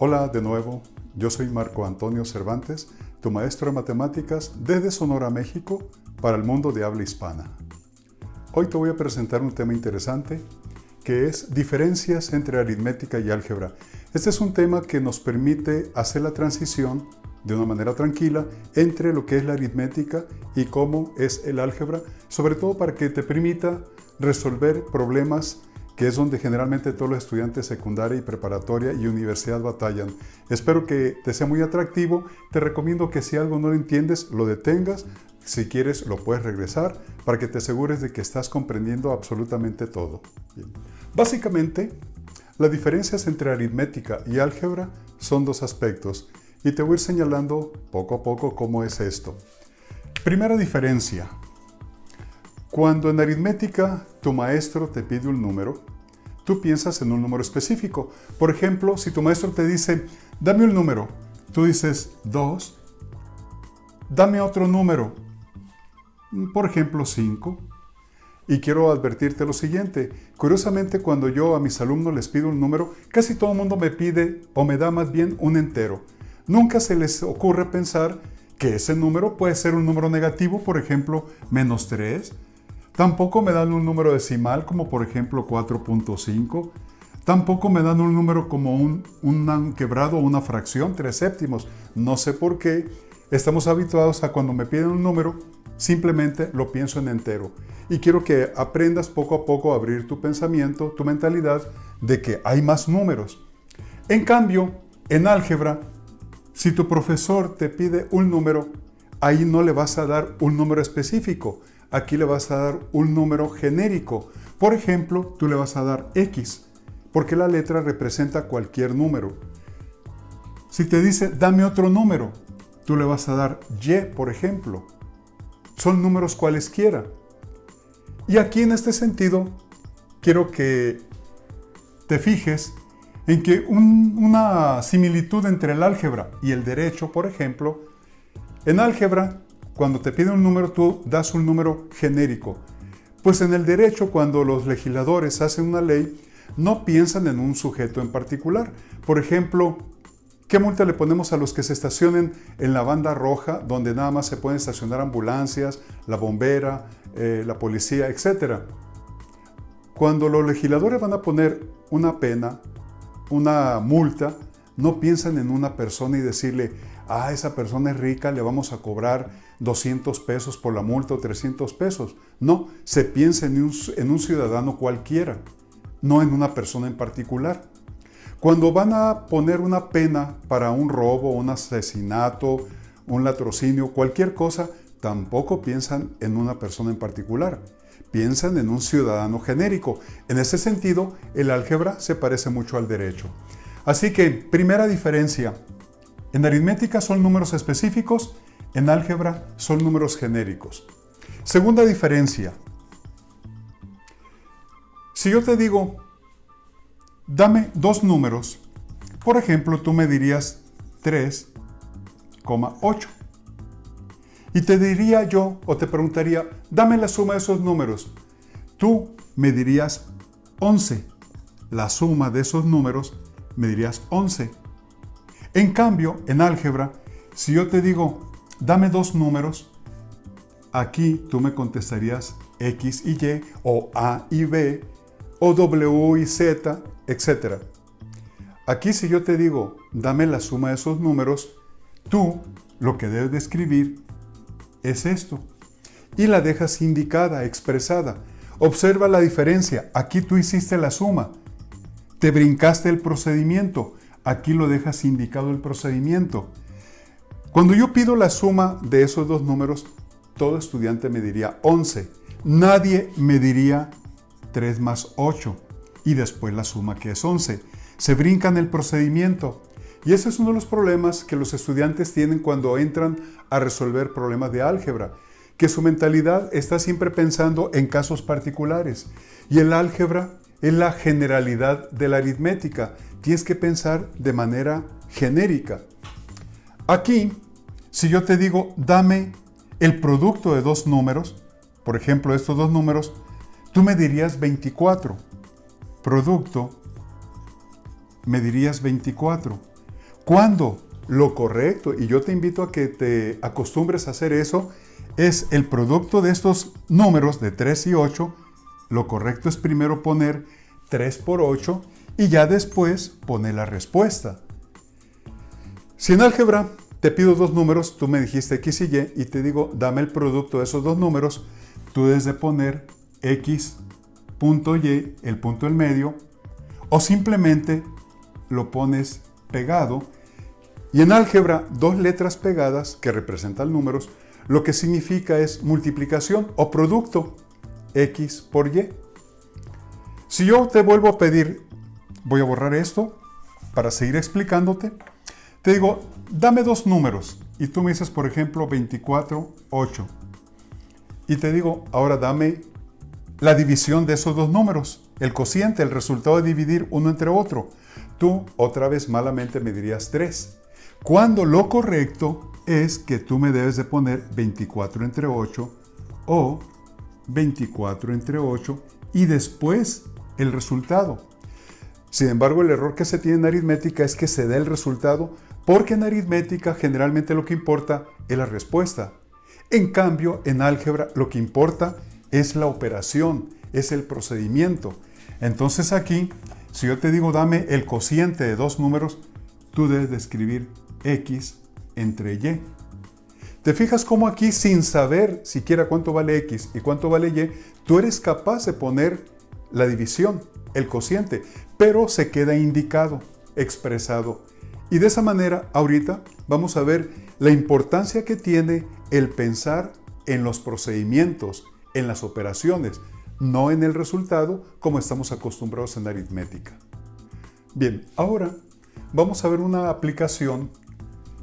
Hola de nuevo, yo soy Marco Antonio Cervantes, tu maestro de matemáticas desde Sonora, México, para el mundo de habla hispana. Hoy te voy a presentar un tema interesante que es diferencias entre aritmética y álgebra. Este es un tema que nos permite hacer la transición de una manera tranquila entre lo que es la aritmética y cómo es el álgebra, sobre todo para que te permita resolver problemas que es donde generalmente todos los estudiantes de secundaria y preparatoria y universidad batallan. Espero que te sea muy atractivo. Te recomiendo que si algo no lo entiendes, lo detengas. Si quieres, lo puedes regresar para que te asegures de que estás comprendiendo absolutamente todo. Bien. Básicamente, las diferencias entre aritmética y álgebra son dos aspectos y te voy a ir señalando poco a poco cómo es esto. Primera diferencia. Cuando en aritmética tu maestro te pide un número, tú piensas en un número específico. Por ejemplo, si tu maestro te dice, dame un número, tú dices 2, dame otro número, por ejemplo 5. Y quiero advertirte lo siguiente, curiosamente cuando yo a mis alumnos les pido un número, casi todo el mundo me pide o me da más bien un entero. Nunca se les ocurre pensar que ese número puede ser un número negativo, por ejemplo, -3. Tampoco me dan un número decimal como por ejemplo 4.5. Tampoco me dan un número como un quebrado o una fracción, 3/7. No sé por qué. Estamos habituados a cuando me piden un número, simplemente lo pienso en entero. Y quiero que aprendas poco a poco a abrir tu pensamiento, tu mentalidad de que hay más números. En cambio, en álgebra, si tu profesor te pide un número, ahí no le vas a dar un número específico. Aquí le vas a dar un número genérico. Por ejemplo, tú le vas a dar X, porque la letra representa cualquier número. Si te dice, dame otro número, tú le vas a dar Y, por ejemplo. Son números cualesquiera. Y aquí en este sentido, quiero que te fijes en que una similitud entre el álgebra y el derecho, por ejemplo, en álgebra, cuando te piden un número, tú das un número genérico. Pues en el derecho, cuando los legisladores hacen una ley, no piensan en un sujeto en particular. Por ejemplo, ¿qué multa le ponemos a los que se estacionen en la banda roja, donde nada más se pueden estacionar ambulancias, la bombera, la policía, etcétera? Cuando los legisladores van a poner una pena, una multa, no piensan en una persona y decirle, esa persona es rica, le vamos a cobrar 200 pesos por la multa o 300 pesos. No, se piensa en un ciudadano cualquiera, no en una persona en particular. Cuando van a poner una pena para un robo, un asesinato, un latrocinio, cualquier cosa, tampoco piensan en una persona en particular. Piensan en un ciudadano genérico. En ese sentido, el álgebra se parece mucho al derecho. Así que, primera diferencia, en aritmética son números específicos, en álgebra son números genéricos. Segunda diferencia, si yo te digo, dame dos números, por ejemplo, tú me dirías 3,8. Y te diría yo, o te preguntaría, dame la suma de esos números. Tú me dirías 11. La suma de esos números me dirías 11. En cambio, en álgebra, si yo te digo, dame dos números, aquí tú me contestarías X y Y, o A y B, o W y Z, etc. Aquí si yo te digo, dame la suma de esos números, tú lo que debes de escribir es esto. Y la dejas indicada, expresada. Observa la diferencia. Aquí tú hiciste la suma. Te brincaste el procedimiento. Aquí lo dejas indicado el procedimiento. Cuando yo pido la suma de esos dos números, todo estudiante me diría 11. Nadie me diría 3 más 8 y después la suma que es 11. Se brincan el procedimiento. Y ese es uno de los problemas que los estudiantes tienen cuando entran a resolver problemas de álgebra, que su mentalidad está siempre pensando en casos particulares. Y el álgebra es la generalidad de la aritmética. Tienes que pensar de manera genérica. Aquí, si yo te digo, dame el producto de dos números, por ejemplo, estos dos números, tú me dirías 24. Producto, me dirías 24. Cuando lo correcto, y yo te invito a que te acostumbres a hacer eso, es el producto de estos números de 3 y 8, lo correcto es primero poner 3 por 8 y ya después poner la respuesta. Si en álgebra te pido dos números, tú me dijiste x y y, y te digo, dame el producto de esos dos números, tú debes de poner x punto y, el punto del medio, o simplemente lo pones pegado. Y en álgebra, dos letras pegadas que representan números, lo que significa es multiplicación o producto, x por y. Si yo te vuelvo a pedir, voy a borrar esto para seguir explicándote, te digo, dame dos números, y tú me dices, por ejemplo, 24, 8. Y te digo, ahora dame la división de esos dos números, el cociente, el resultado de dividir uno entre otro. Tú, otra vez malamente, me dirías 3. Cuando lo correcto es que tú me debes de poner 24 entre 8 o 24 entre 8 y después el resultado. Sin embargo, el error que se tiene en aritmética es que se dé el resultado, porque en aritmética generalmente lo que importa es la respuesta. En cambio, en álgebra lo que importa es la operación, es el procedimiento. Entonces aquí, si yo te digo dame el cociente de dos números, tú debes de escribir x entre y. ¿Te fijas cómo aquí, sin saber siquiera cuánto vale x y cuánto vale y, tú eres capaz de poner la división, el cociente, pero se queda indicado, expresado? Y de esa manera, ahorita vamos a ver la importancia que tiene el pensar en los procedimientos, en las operaciones, no en el resultado como estamos acostumbrados en aritmética. Bien, ahora vamos a ver una aplicación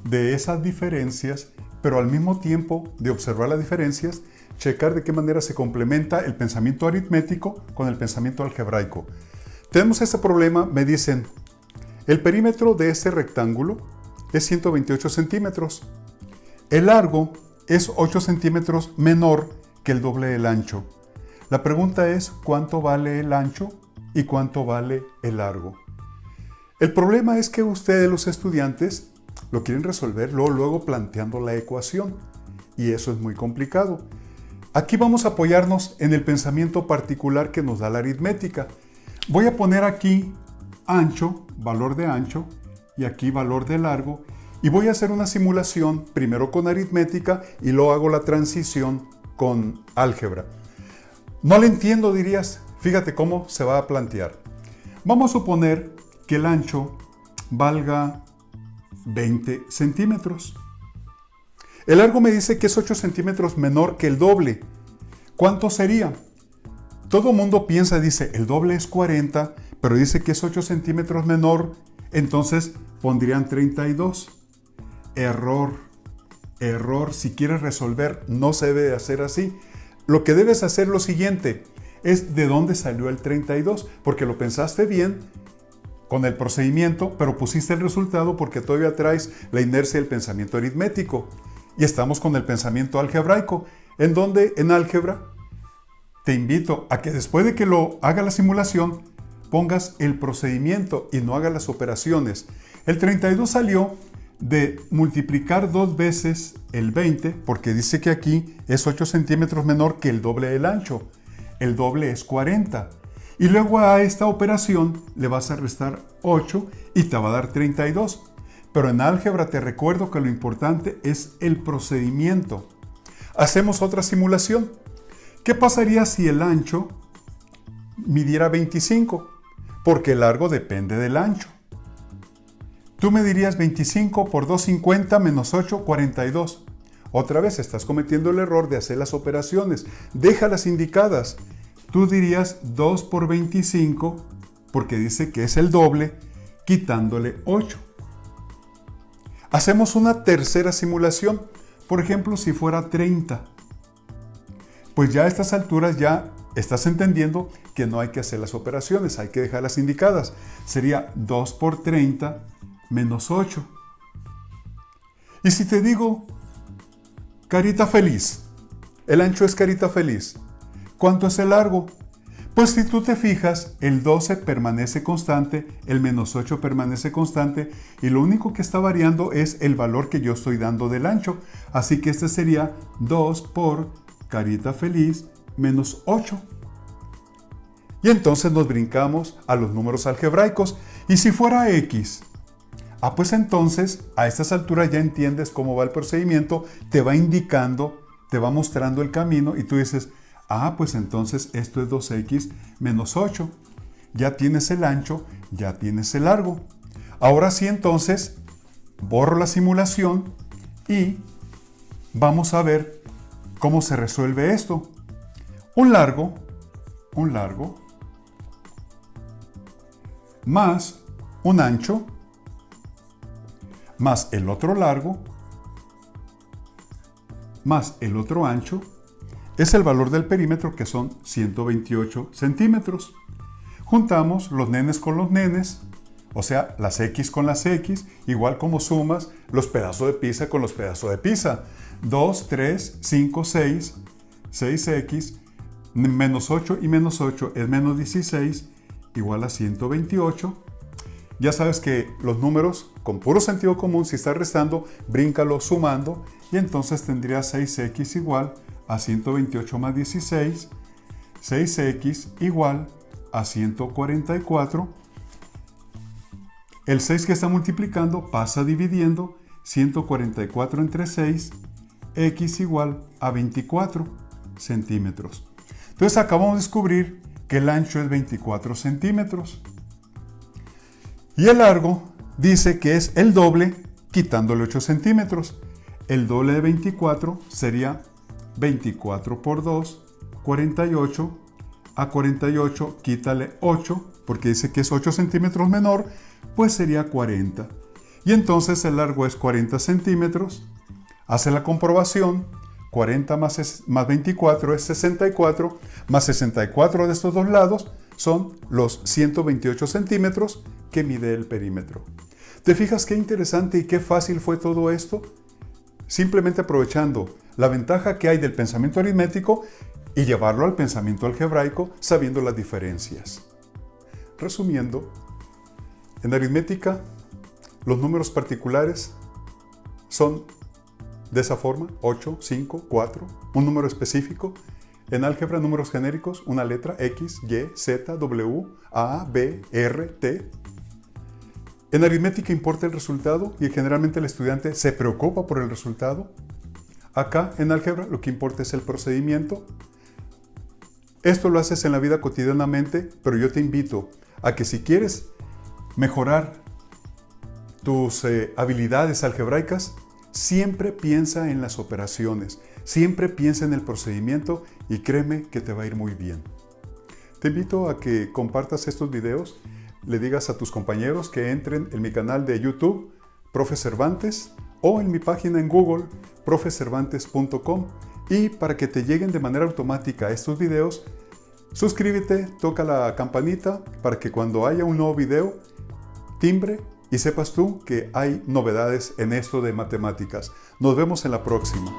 de esas diferencias, pero al mismo tiempo de observar las diferencias, checar de qué manera se complementa el pensamiento aritmético con el pensamiento algebraico. Tenemos este problema, me dicen, el perímetro de este rectángulo es 128 centímetros. El largo es 8 centímetros menor que el doble del ancho. La pregunta es, ¿cuánto vale el ancho y cuánto vale el largo? El problema es que ustedes, los estudiantes, lo quieren resolver luego planteando la ecuación, y eso es muy complicado. Aquí vamos a apoyarnos en el pensamiento particular que nos da la aritmética. Voy a poner aquí ancho, valor de ancho, y aquí valor de largo, y voy a hacer una simulación primero con aritmética y luego hago la transición con álgebra. No le entiendo, dirías. Fíjate cómo se va a plantear. Vamos a suponer que el ancho valga 20 centímetros. El largo me dice que es 8 centímetros menor que el doble. ¿Cuánto sería? Todo mundo piensa, dice, el doble es 40, pero dice que es 8 centímetros menor, entonces pondrían 32. Error. Si quieres resolver, no se debe de hacer así. Lo que debes hacer es lo siguiente, es de dónde salió el 32, porque lo pensaste bien con el procedimiento, pero pusiste el resultado porque todavía traes la inercia del pensamiento aritmético. Y estamos con el pensamiento algebraico, en donde en álgebra te invito a que después de que lo haga la simulación, pongas el procedimiento y no hagas las operaciones. El 32 salió de multiplicar dos veces el 20, porque dice que aquí es 8 centímetros menor que el doble del ancho. El doble es 40. Y luego a esta operación le vas a restar 8 y te va a dar 32. Pero en álgebra te recuerdo que lo importante es el procedimiento. Hacemos otra simulación. ¿Qué pasaría si el ancho midiera 25? Porque el largo depende del ancho. Tú me dirías 25 por 2,50 menos 8, 42. Otra vez estás cometiendo el error de hacer las operaciones. Déjalas indicadas. Tú dirías 2 por 25, porque dice que es el doble, quitándole 8. Hacemos una tercera simulación. Por ejemplo, si fuera 30. Pues ya a estas alturas ya estás entendiendo que no hay que hacer las operaciones, hay que dejarlas indicadas. Sería 2 por 30 menos 8. Y si te digo carita feliz, el ancho es carita feliz, ¿cuánto es el largo? Pues si tú te fijas, el 12 permanece constante, el menos 8 permanece constante y lo único que está variando es el valor que yo estoy dando del ancho. Así que este sería 2 por carita feliz menos 8. Y entonces nos brincamos a los números algebraicos. ¿Y si fuera x? Pues entonces a estas alturas ya entiendes cómo va el procedimiento, te va indicando, te va mostrando el camino y tú dices, pues entonces esto es 2x menos 8. Ya tienes el ancho, ya tienes el largo. Ahora sí, entonces, borro la simulación y vamos a ver cómo se resuelve esto. Un largo, más un ancho, más el otro largo, más el otro ancho, es el valor del perímetro, que son 128 centímetros. Juntamos los nenes con los nenes, o sea, las x con las x, igual como sumas los pedazos de pizza con los pedazos de pizza. 2, 3, 5, 6, 6x, menos 8 y menos 8 es menos 16, igual a 128. Ya sabes que los números, con puro sentido común, si estás restando, bríncalo sumando, y entonces tendrías 6x igual a 128 más 16, 6x igual a 144. El 6 que está multiplicando pasa dividiendo, 144 entre 6, x igual a 24 centímetros. Entonces acabamos de descubrir que el ancho es 24 centímetros. Y el largo dice que es el doble quitándole 8 centímetros. El doble de 24 sería 24 por 2, 48. A 48 quítale 8, porque dice que es 8 centímetros menor, pues sería 40. Y entonces el largo es 40 centímetros. Hace la comprobación. 40 más 24 es 64, más 64 de estos dos lados son los 128 centímetros que mide el perímetro. ¿Te fijas qué interesante y qué fácil fue todo esto? Simplemente aprovechando la ventaja que hay del pensamiento aritmético y llevarlo al pensamiento algebraico sabiendo las diferencias. Resumiendo, en aritmética los números particulares son de esa forma, 8, 5, 4, un número específico. En álgebra, números genéricos, una letra X, Y, Z, W, A, B, R, T. En aritmética importa el resultado y generalmente el estudiante se preocupa por el resultado. Acá, en álgebra, lo que importa es el procedimiento. Esto lo haces en la vida cotidianamente, pero yo te invito a que si quieres mejorar tus habilidades algebraicas, siempre piensa en las operaciones, siempre piensa en el procedimiento y créeme que te va a ir muy bien. Te invito a que compartas estos videos, le digas a tus compañeros que entren en mi canal de YouTube, Profe Cervantes, o en mi página en Google, profecervantes.com, y para que te lleguen de manera automática estos videos, suscríbete, toca la campanita para que cuando haya un nuevo video, timbre y sepas tú que hay novedades en esto de matemáticas. Nos vemos en la próxima.